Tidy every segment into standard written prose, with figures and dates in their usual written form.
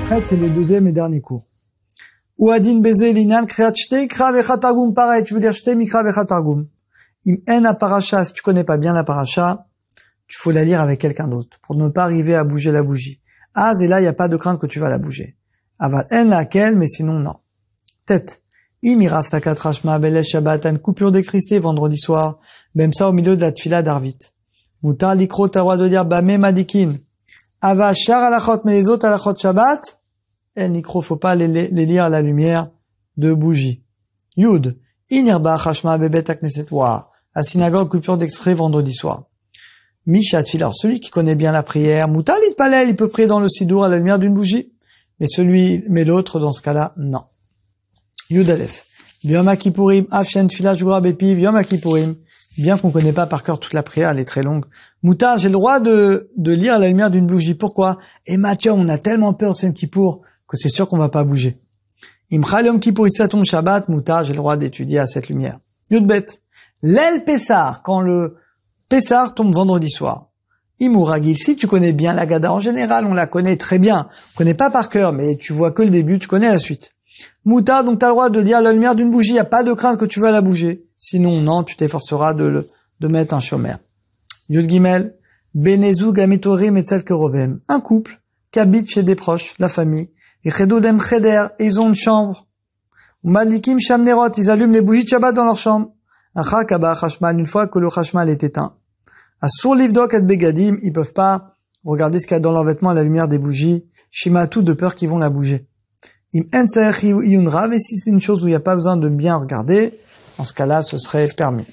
C'est le deuxième et dernier cours. Ouadin Beze Linan Kriat Shte Ikra Vecha Targum. Pareil, tu veux dire Shte Mikra Vecha Targum. Im En Parasha, si tu connais pas bien la Parasha, tu faut la lire avec quelqu'un d'autre pour ne pas arriver à bouger la bougie. Ah, et là, il n'y a pas de crainte que tu vas la bouger. Aval En laquelle, mais sinon, non. Tête. Imirav Sakat Rashma Belesh Shabbat, une coupure d'électricité vendredi soir, même ça au milieu de la tfila d'Arvit. Moutar Likro, t'as le droit de dire Bame Madikin. Ava Shar Alachot, mais les autres Alachot Shabbat, El Nikro, faut pas les lire à la lumière de bougie. Yud. Inirba Chashma Bebet Akneset. La synagogue, coupure d'extrait vendredi soir. Mishat Filar, celui qui connaît bien la prière, Moutalit Palel, il peut prier dans le Sidour à la lumière d'une bougie. Mais l'autre, dans ce cas-là, non. Yud Aleph. Yom Kippourim, Afshen Tfilah Jura Bepiv, Yom Kippourim. Bien qu'on connaît pas par cœur toute la prière, elle est très longue. Moutar, j'ai le droit de lire à la lumière d'une bougie. Pourquoi? Et Mathieu, on a tellement peur au Yom Kippour que c'est sûr qu'on va pas bouger. Imchal Yom Kippour, Issaton Shabbat, Moutar, j'ai le droit d'étudier à cette lumière. Yud Bet. L'El Pessar, quand le Pessar tombe vendredi soir. Imouragil, si tu connais bien la Gada, en général, on la connaît très bien. On connaît pas par cœur, mais tu vois que le début, tu connais la suite. Moutar, donc t'as le droit de lire à la lumière d'une bougie, y a pas de crainte que tu vas la bouger. Sinon, non, tu t'efforceras de mettre un chômeur. Yud Gimel, Benezou Gamitorim et Kerovem. Un couple qui habite chez des proches, la famille. Et Chedodem Cheder, et ils ont une chambre. Malikim Shamnerot, ils allument les bougies de Shabbat dans leur chambre. Une fois que le Chashmal est éteint. Asur Livdok et Begadim, ils peuvent pas regarder ce qu'il y a dans leurs vêtements à la lumière des bougies. Shimatu, de peur qu'ils vont la bouger. Im Enser Yunrav, et si c'est une chose où il n'y a pas besoin de bien regarder, dans ce cas-là, ce serait permis.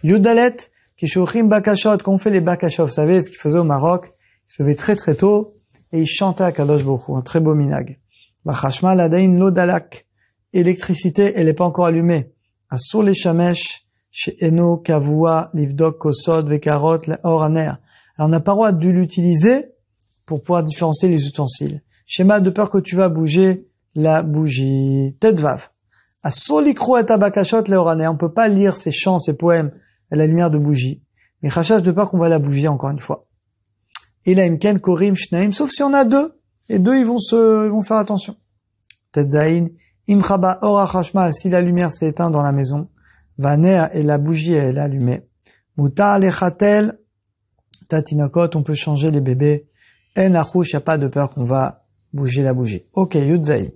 Yudalet, Kishuchim Bakashot, quand on fait les Bakashot, vous savez ce qu'ils faisaient au Maroc, ils se levaient très très tôt, et ils chantaient à Kadosh Baruch Hu, un très beau minag. Bachashmal Adain Lodalak, électricité, elle n'est pas encore allumée. Asur les Shamesh, chez Eno, Kavua, Livdok, Kosod, Vekarot, Oraner. Alors on n'a pas le droit de l'utiliser pour pouvoir différencier les ustensiles. Schéma de peur que tu vas bouger la bougie. Tedvav. Asolikro et abakashot le Oraner. On peut pas lire ces chants, ces poèmes à la lumière de bougie. Mais chachash de peur qu'on va la bouger encore une fois. Et là, imken, korim, shnaim, sauf si on a deux. Et deux, ils vont faire attention. Tedzaïn, imchaba, ora chashmal, si la lumière s'est éteinte dans la maison. Vaner et la bougie elle est allumée. Moutar lechatel tatinakot, on peut changer les bébés. En achouch, y a pas de peur qu'on va bouger la bougie. Ok, yudzaï.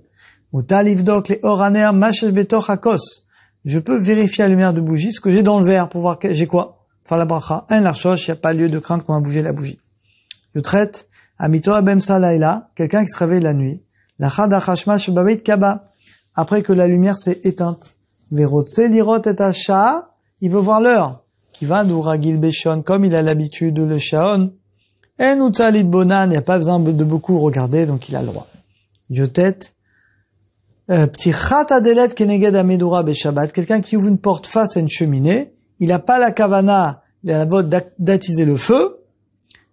Moutar livdok le oraner mashesh betoch akos. Je peux vérifier à la lumière de bougie ce que j'ai dans le verre pour voir que j'ai quoi. Faire la bracha. En l'archoche, y a pas lieu de crainte qu'on va bouger la bougie. Yutret, amito abem salaïla, quelqu'un qui se réveille la nuit. Lachad achashma shebabeit kaba. Après que la lumière s'est éteinte. Verotse lirot et asha, il veut voir l'heure. Qui va d'ouragil beshon, comme il a l'habitude de le shaon. En utzalit bonan, il n'y a pas besoin de beaucoup regarder, donc il a le droit. Yotet, ptichat adelet keneged amedura beshabbat, quelqu'un qui ouvre une porte face à une cheminée, il n'a pas la kavana, il a la vote d'attiser le feu,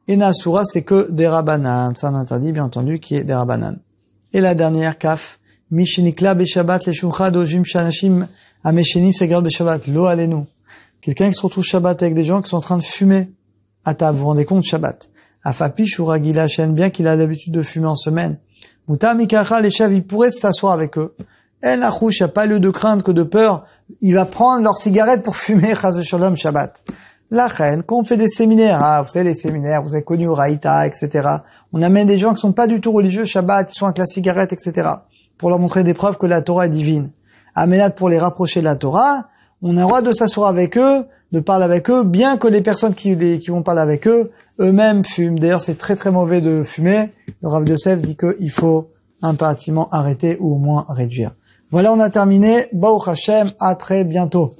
et nasura, c'est que des rabanan. C'est un interdit, bien entendu, qui est des rabanan. Et la dernière, kaf, mishinikla beshabbat, les shunchad ojim shanashim, amesheni segal beshabbat, lo alenu. Quelqu'un qui se retrouve Shabbat avec des gens qui sont en train de fumer à table, vous vous rendez compte, Shabbat. Afapish ou Ragila Shen, bien qu'il a l'habitude de fumer en semaine. Mouta Mikacha, les chefs, il pourrait s'asseoir avec eux. El Nachouch, il n'y a pas lieu de crainte que de peur. Il va prendre leur cigarette pour fumer, Chaz Shalom, Shabbat. La reine, quand on fait des séminaires, vous savez, les séminaires, vous avez connu au Raïta, etc. On amène des gens qui sont pas du tout religieux, Shabbat, qui sont avec la cigarette, etc. Pour leur montrer des preuves que la Torah est divine. Amenat pour les rapprocher de la Torah, on a le droit de s'asseoir avec eux, de parler avec eux, bien que les personnes qui vont parler avec eux, eux-mêmes fument. D'ailleurs, c'est très très mauvais de fumer. Le Rav Yosef dit qu'il faut impérativement arrêter ou au moins réduire. Voilà, on a terminé. Baruch Hashem, à très bientôt.